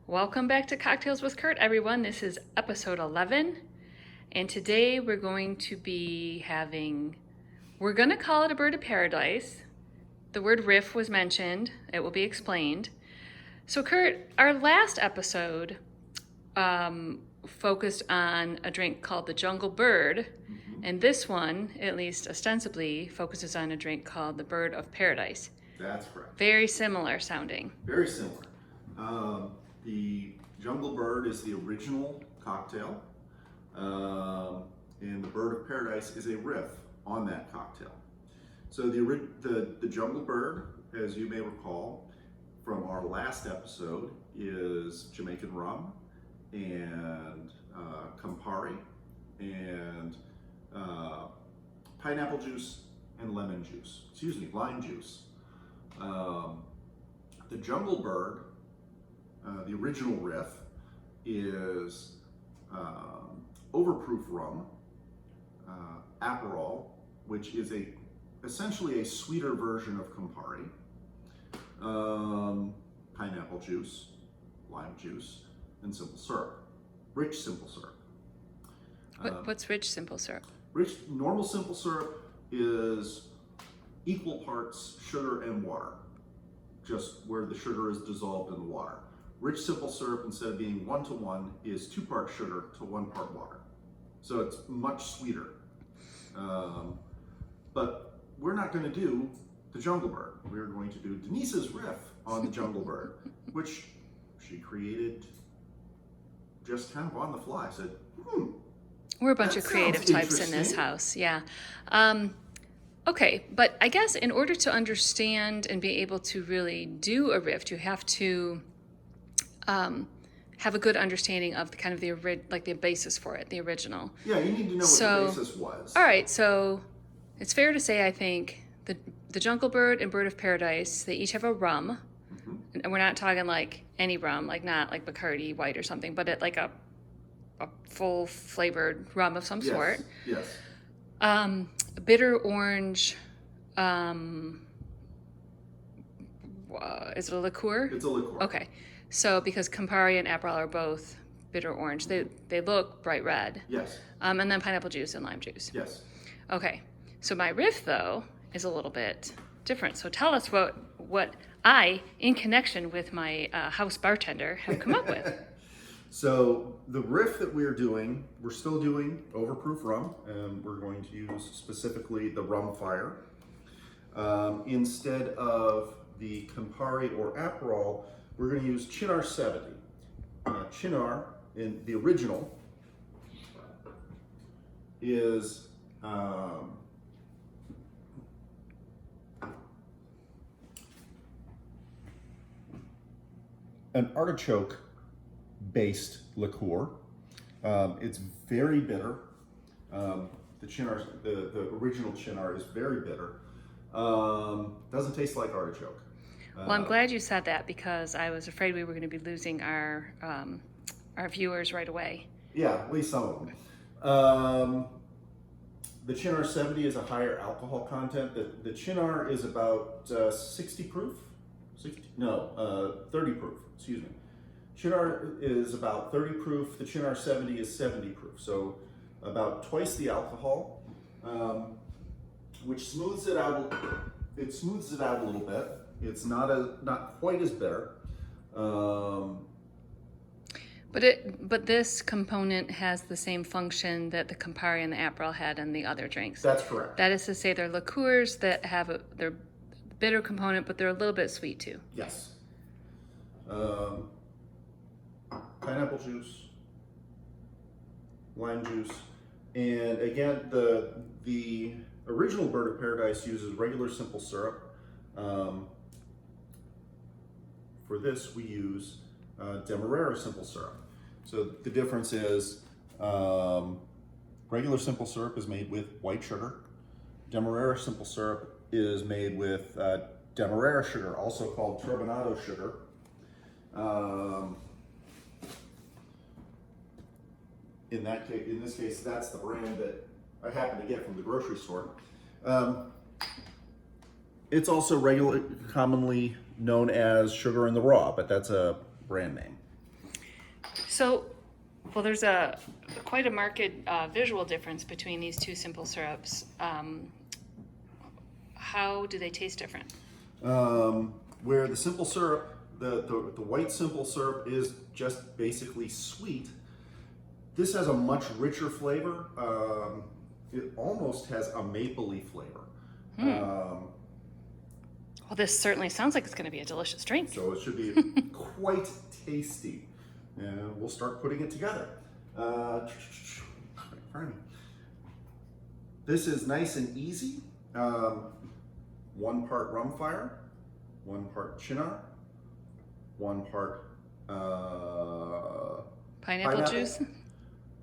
Welcome back to Cocktails with Kurt, everyone. This is episode 11, and today we're going to we're going to call it a bird of paradise. The word riff was mentioned. It will be explained. So, Kurt, our last episode focused on a drink called the Jungle Bird, and this one, at least ostensibly, focuses on a drink called the Bird of Paradise. That's correct. Very similar sounding. Very similar. The Jungle Bird is the original cocktail, and the Bird of Paradise is a riff on that cocktail. So the Jungle Bird, as you may recall from our last episode, is Jamaican rum and Campari and pineapple juice and lime juice. The Jungle Bird, the original riff, is overproof rum, Aperol, which is essentially a sweeter version of Campari, pineapple juice, lime juice, and simple syrup, rich simple syrup. What's rich simple syrup? Normal simple syrup is equal parts sugar and water, just where the sugar is dissolved in the water. Rich simple syrup, instead of being 1-to-1, is 2 parts sugar to 1 part water. So it's much sweeter. But we're not going to do the Jungle Bird. We're going to do Denise's riff on the Jungle Bird, which she created just kind of on the fly. Said, We're a bunch of creative types in this house, yeah. Okay, but I guess in order to understand and be able to really do a riff, you have to have a good understanding of the kind of the basis for it, the original. Yeah, you need to know what the basis was. All right, so it's fair to say, I think, the Jungle Bird and Bird of Paradise, they each have a rum, and we're not talking like any rum, like not like Bacardi White or something, but like a full flavored rum of some sort. Yes. Bitter orange, is it a liqueur? It's a liqueur. Okay. So because Campari and Aperol are both bitter orange, they look bright red. Yes. And then pineapple juice and lime juice. Yes. Okay. So my riff, though, is a little bit different. So tell us what I, in connection with my house bartender, have come up with. So the riff that we're still doing overproof rum, and we're going to use specifically the Rumfire. Instead of the Campari or Aperol, we're going to use Cynar 70. Cynar, in the original, is an artichoke-based liqueur. It's very bitter. The original Cynar is very bitter. Doesn't taste like artichoke. Well, I'm glad you said that because I was afraid we were going to be losing our viewers right away. Yeah, at least some of them. The Cynar 70 is a higher alcohol content. The Cynar is about 60 proof. 30 proof. Excuse me. Cynar is about 30 proof. The Cynar 70 is 70 proof. So about twice the alcohol, which smooths it out. It smooths it out a little bit. It's not quite as bitter. But this component has the same function that the Campari and the Aperol had in the other drinks. That's correct. That is to say, they're liqueurs that have their bitter component, but they're a little bit sweet too. Yes. Pineapple juice, lime juice, and again, the original Bird of Paradise uses regular simple syrup. For this, we use demerara simple syrup. So the difference is regular simple syrup is made with white sugar. Demerara simple syrup is made with demerara sugar, also called turbinado sugar. In this case, that's the brand that I happen to get from the grocery store. It's also commonly known as sugar in the raw, but that's a brand name. So, well, there's quite a marked visual difference between these two simple syrups. How do they taste different? Where the simple syrup, the white simple syrup is just basically sweet, this has a much richer flavor. It almost has a mapley flavor. Well, this certainly sounds like it's going to be a delicious drink. So it should be quite tasty. And we'll start putting it together. This is nice and easy. 1 part Rumfire, 1 part Cynar, 1 part Pineapple juice?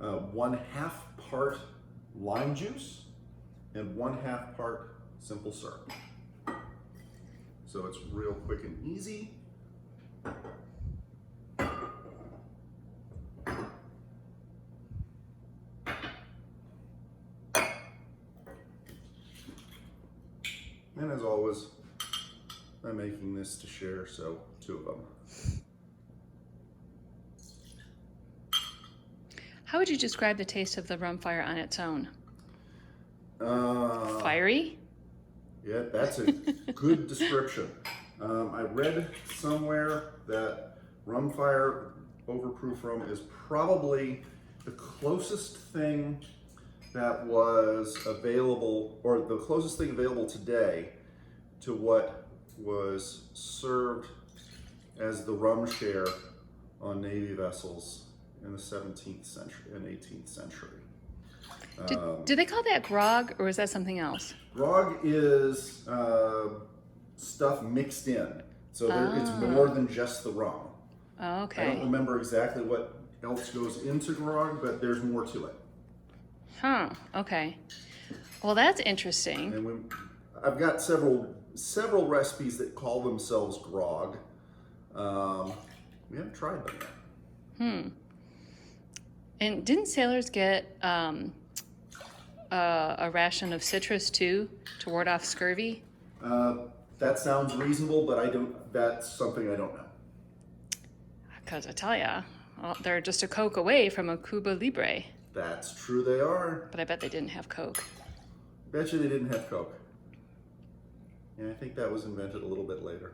1/2 part lime juice, and 1/2 part simple syrup. So it's real quick and easy. And as always, I'm making this to share, so 2 of them. How would you describe the taste of the Rumfire on its own? Fiery? Yeah, that's a good description. I read somewhere that Rumfire Overproof Rum is probably the closest thing that was available, or the closest thing available today to what was served as the rum share on Navy vessels in the 17th century and 18th century. Do they call that grog, or is that something else? Grog is stuff mixed in, so it's more than just the rum. Oh, okay. I don't remember exactly what else goes into grog, but there's more to it. Huh, okay. Well, that's interesting. And I've got several recipes that call themselves grog. We haven't tried them yet. And didn't sailors get a ration of citrus too to ward off scurvy? That sounds reasonable, but that's something I don't know. Because I tell ya, well, they're just a Coke away from a Cuba Libre. That's true, they are. But I bet they didn't have Coke. Bet you they didn't have Coke. And I think that was invented a little bit later.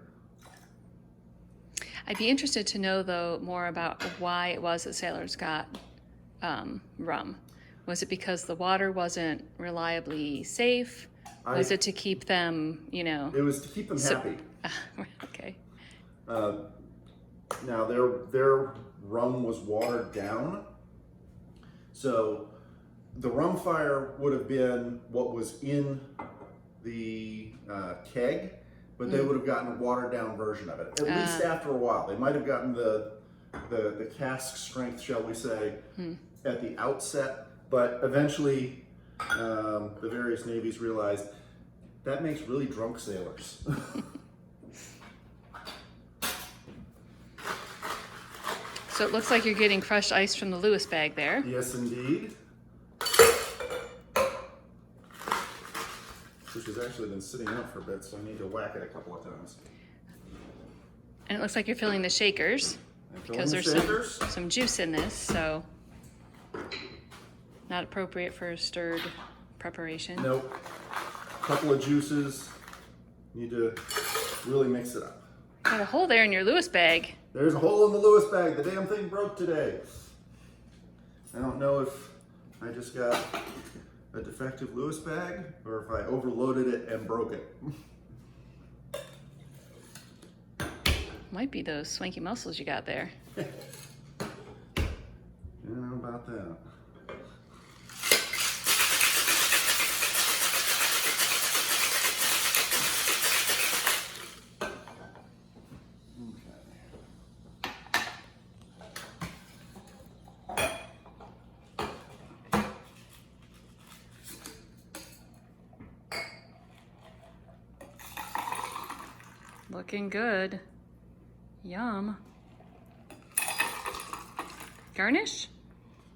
I'd be interested to know, though, more about why it was that sailors got rum. Was it because the water wasn't reliably safe? Was it to keep them, It was to keep them happy. Okay. Now, their rum was watered down. So the Rumfire would have been what was in the keg, but they would have gotten a watered down version of it, at least after a while. They might have gotten the cask strength, shall we say, at the outset, but eventually the various navies realized that makes really drunk sailors. So it looks like you're getting crushed ice from the Lewis bag there. Yes, indeed. Which has actually been sitting out for a bit, so I need to whack it a couple of times. And it looks like you're filling the shakers because there's some juice in this, so not appropriate for a stirred preparation. Nope. A couple of juices. Need to really mix it up. Got a hole there in your Lewis bag. There's a hole in the Lewis bag. The damn thing broke today. I don't know if I just got a defective Lewis bag or if I overloaded it and broke it. Might be those swanky muscles you got there. I don't know about that. Looking good. Yum. Garnish?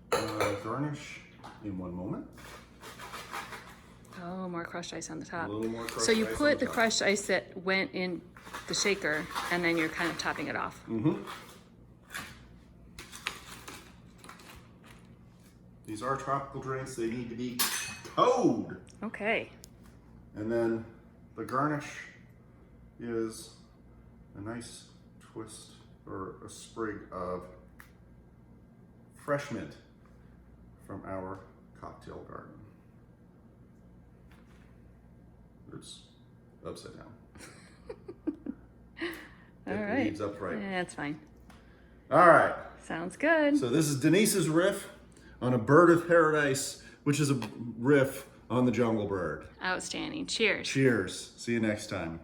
Garnish in one moment. Oh, more crushed ice on the top. A little more crushed So you ice on put the the top. crushed ice that went in the shaker, and then you're kind of topping it off. Mm-hmm. These are tropical drinks. They need to be cold. Okay. And then the garnish is a nice twist or a sprig of fresh mint from our cocktail garden. It's upside down. All Get the right. leaves upright. Yeah, that's fine. All right. Sounds good. So this is Denise's riff on a bird of paradise, which is a riff on the jungle bird. Outstanding. Cheers. Cheers. See you next time.